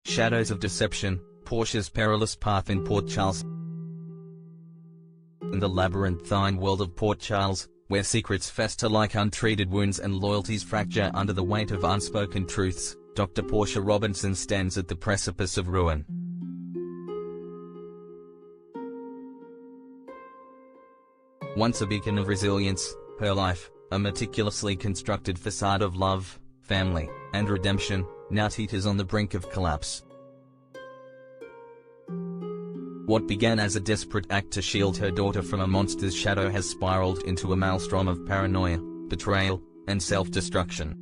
Shadows of Deception, Portia's Perilous Path in Port Charles. In the labyrinthine world of Port Charles, where secrets fester like untreated wounds and loyalties fracture under the weight of unspoken truths, Dr. Portia Robinson stands at the precipice of ruin. Once a beacon of resilience, her life, a meticulously constructed facade of love, family, and redemption, now teeters on the brink of collapse. What began as a desperate act to shield her daughter from a monster's shadow has spiraled into a maelstrom of paranoia, betrayal, and self-destruction.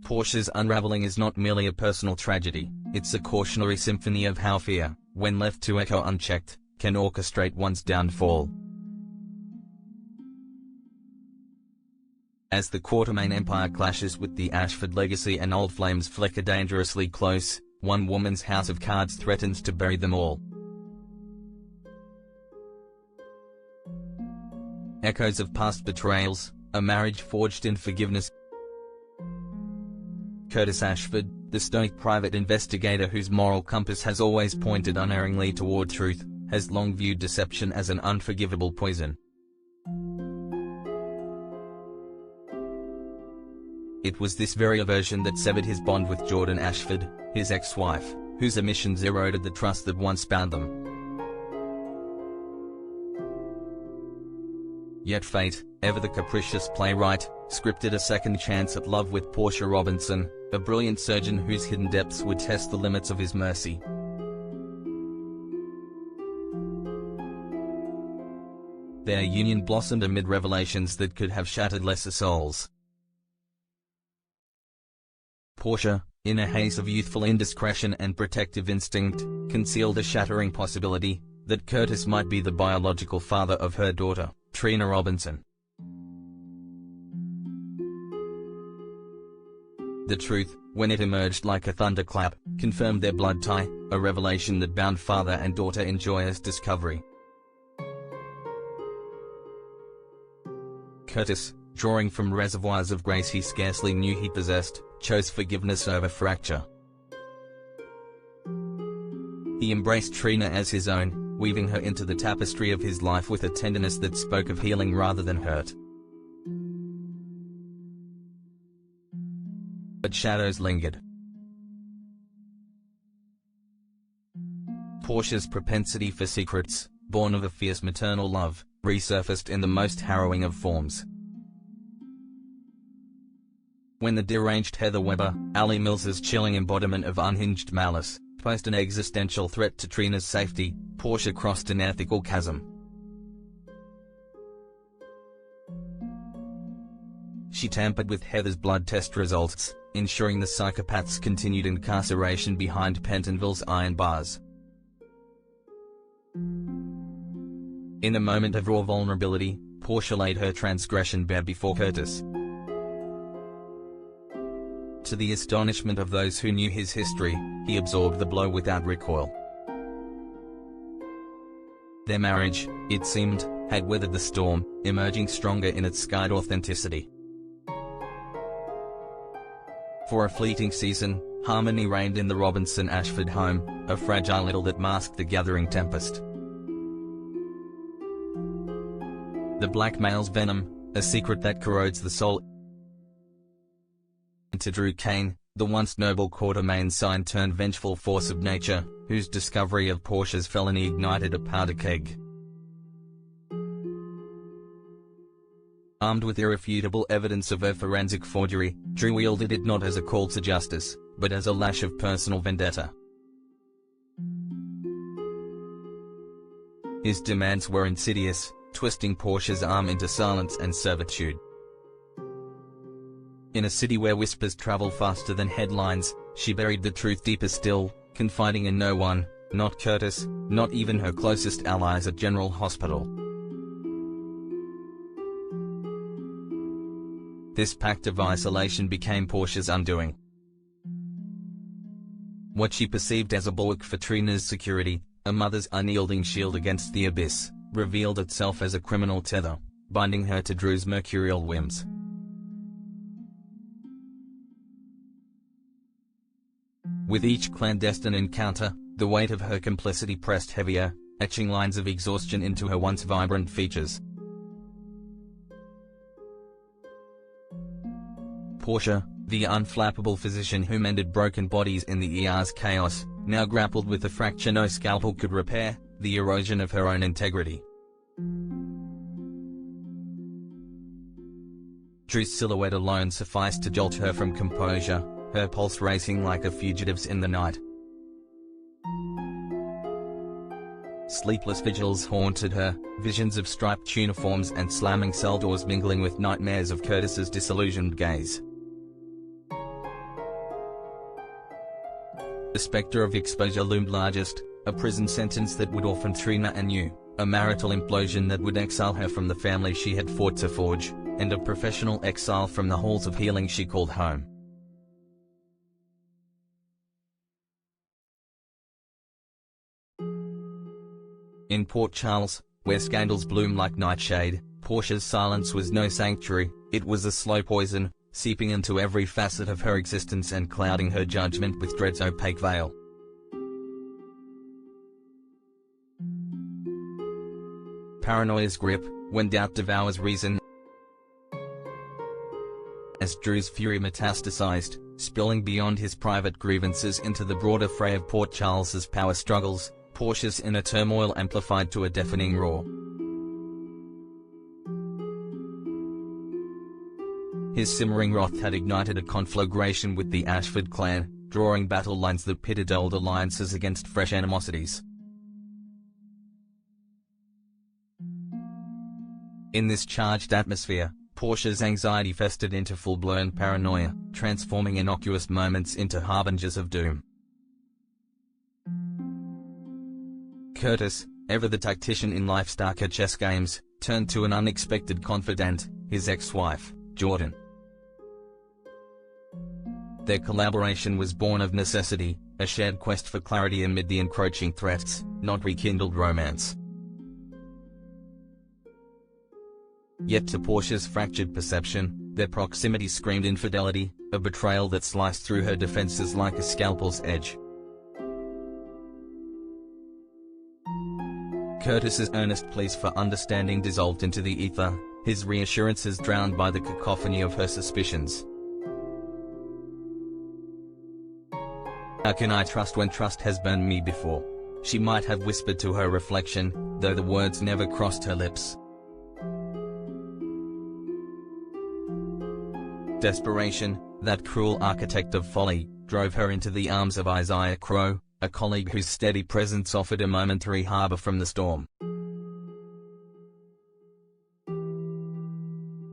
Portia's unraveling is not merely a personal tragedy, it's a cautionary symphony of how fear, when left to echo unchecked, can orchestrate one's downfall. As the Quatermain Empire clashes with the Ashford legacy and old flames flicker dangerously close, one woman's house of cards threatens to bury them all. Echoes of past betrayals, a marriage forged in forgiveness. Curtis Ashford, the stoic private investigator whose moral compass has always pointed unerringly toward truth, has long viewed deception as an unforgivable poison. It was this very aversion that severed his bond with Jordan Ashford, his ex-wife, whose omissions eroded the trust that once bound them. Yet fate, ever the capricious playwright, scripted a second chance at love with Portia Robinson, a brilliant surgeon whose hidden depths would test the limits of his mercy. Their union blossomed amid revelations that could have shattered lesser souls. Portia, in a haze of youthful indiscretion and protective instinct, concealed a shattering possibility, that Curtis might be the biological father of her daughter, Trina Robinson. The truth, when it emerged like a thunderclap, confirmed their blood tie, a revelation that bound father and daughter in joyous discovery. Curtis, drawing from reservoirs of grace he scarcely knew he possessed, chose forgiveness over fracture. He embraced Trina as his own, weaving her into the tapestry of his life with a tenderness that spoke of healing rather than hurt. But shadows lingered. Portia's propensity for secrets, born of a fierce maternal love, resurfaced in the most harrowing of forms. When the deranged Heather Webber, Ali Mills's chilling embodiment of unhinged malice, posed an existential threat to Trina's safety, Portia crossed an ethical chasm. She tampered with Heather's blood test results, ensuring the psychopath's continued incarceration behind Pentonville's iron bars. In a moment of raw vulnerability, Portia laid her transgression bare before Curtis. To the astonishment of those who knew his history, he absorbed the blow without recoil. Their marriage, it seemed, had weathered the storm, emerging stronger in its scarred authenticity. For a fleeting season, harmony reigned in the Robinson-Ashford home, a fragile idyll that masked the gathering tempest. The blackmail's venom, a secret that corrodes the soul. To Drew Kane, the once noble Quatermain sign turned vengeful force of nature, whose discovery of Portia's felony ignited a powder keg. Armed with irrefutable evidence of her forensic forgery, Drew wielded it not as a call to justice, but as a lash of personal vendetta. His demands were insidious, twisting Portia's arm into silence and servitude. In a city where whispers travel faster than headlines, she buried the truth deeper still, confiding in no one, not Curtis, not even her closest allies at General Hospital. This pact of isolation became Portia's undoing. What she perceived as a bulwark for Trina's security, a mother's unyielding shield against the abyss, revealed itself as a criminal tether, binding her to Drew's mercurial whims. With each clandestine encounter, the weight of her complicity pressed heavier, etching lines of exhaustion into her once vibrant features. Portia, the unflappable physician who mended broken bodies in the ER's chaos, now grappled with the fracture no scalpel could repair, the erosion of her own integrity. Drew's silhouette alone sufficed to jolt her from composure, her pulse racing like a fugitive's in the night. Sleepless vigils haunted her, visions of striped uniforms and slamming cell doors mingling with nightmares of Curtis's disillusioned gaze. The spectre of exposure loomed largest, a prison sentence that would orphan Trina anew, a marital implosion that would exile her from the family she had fought to forge, and a professional exile from the halls of healing she called home. In Port Charles, where scandals bloom like nightshade, Portia's silence was no sanctuary, it was a slow poison, seeping into every facet of her existence and clouding her judgment with dread's opaque veil. Paranoia's grip, when doubt devours reason. As Drew's fury metastasized, spilling beyond his private grievances into the broader fray of Port Charles's power struggles, Portia's inner turmoil amplified to a deafening roar. His simmering wrath had ignited a conflagration with the Ashford clan, drawing battle lines that pitted old alliances against fresh animosities. In this charged atmosphere, Portia's anxiety festered into full-blown paranoia, transforming innocuous moments into harbingers of doom. Curtis, ever the tactician in life's darker chess games, turned to an unexpected confidant, his ex-wife, Jordan. Their collaboration was born of necessity, a shared quest for clarity amid the encroaching threats, not rekindled romance. Yet to Portia's fractured perception, their proximity screamed infidelity, a betrayal that sliced through her defenses like a scalpel's edge. Curtis's earnest pleas for understanding dissolved into the ether, his reassurances drowned by the cacophony of her suspicions. "How can I trust when trust has burned me before?" she might have whispered to her reflection, though the words never crossed her lips. Desperation, that cruel architect of folly, drove her into the arms of Isaiah Crowe, a colleague whose steady presence offered a momentary harbor from the storm.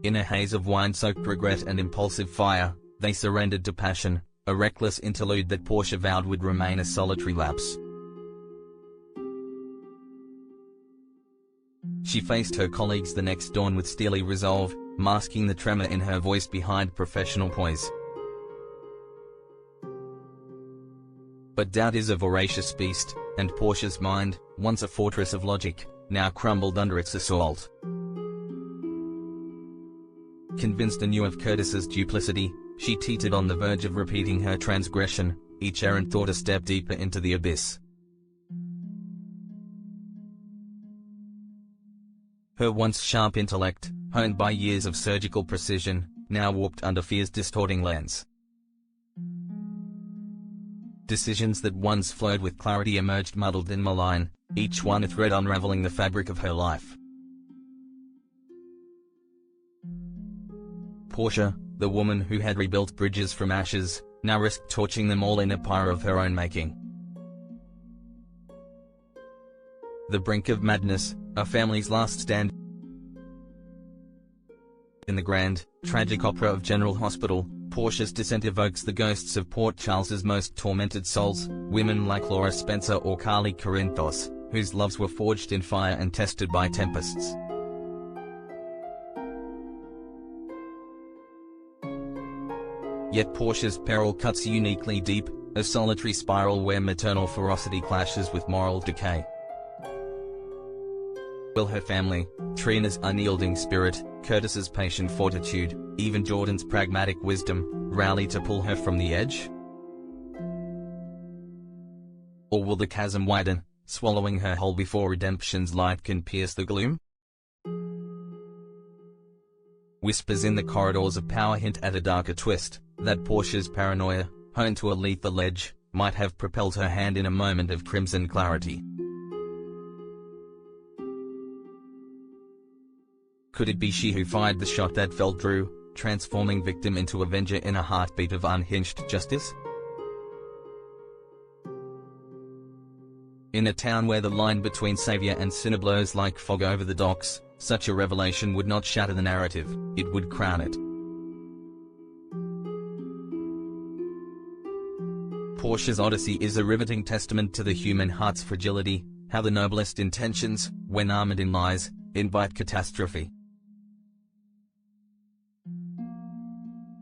In a haze of wine-soaked regret and impulsive fire, they surrendered to passion, a reckless interlude that Portia vowed would remain a solitary lapse. She faced her colleagues the next dawn with steely resolve, masking the tremor in her voice behind professional poise. But doubt is a voracious beast, and Portia's mind, once a fortress of logic, now crumbled under its assault. Convinced anew of Curtis's duplicity, she teetered on the verge of repeating her transgression, each errant thought a step deeper into the abyss. Her once sharp intellect, honed by years of surgical precision, now warped under fear's distorting lens. Decisions that once flowed with clarity emerged muddled and malign, each one a thread unraveling the fabric of her life. Portia, the woman who had rebuilt bridges from ashes, now risked torching them all in a pyre of her own making. The brink of madness, a family's last stand. In the grand, tragic opera of General Hospital, Portia's descent evokes the ghosts of Port Charles's most tormented souls, women like Laura Spencer or Carly Corinthos, whose loves were forged in fire and tested by tempests. Yet Portia's peril cuts uniquely deep, a solitary spiral where maternal ferocity clashes with moral decay. Will her family, Trina's unyielding spirit, Curtis's patient fortitude, even Jordan's pragmatic wisdom, rally to pull her from the edge? Or will the chasm widen, swallowing her whole before redemption's light can pierce the gloom? Whispers in the corridors of power hint at a darker twist, that Portia's paranoia, honed to a lethal edge, might have propelled her hand in a moment of crimson clarity. Could it be she who fired the shot that fell true, transforming victim into avenger in a heartbeat of unhinged justice? In a town where the line between savior and sinner blows like fog over the docks, such a revelation would not shatter the narrative, it would crown it. Portia's Odyssey is a riveting testament to the human heart's fragility, how the noblest intentions, when armored in lies, invite catastrophe.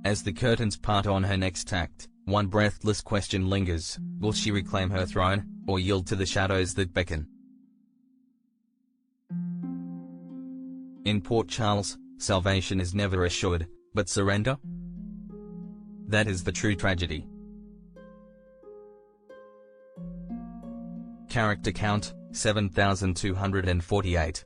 As the curtains part on her next act, one breathless question lingers: will she reclaim her throne, or yield to the shadows that beckon? In Port Charles, salvation is never assured, but surrender? That is the true tragedy. Character count, 7,248.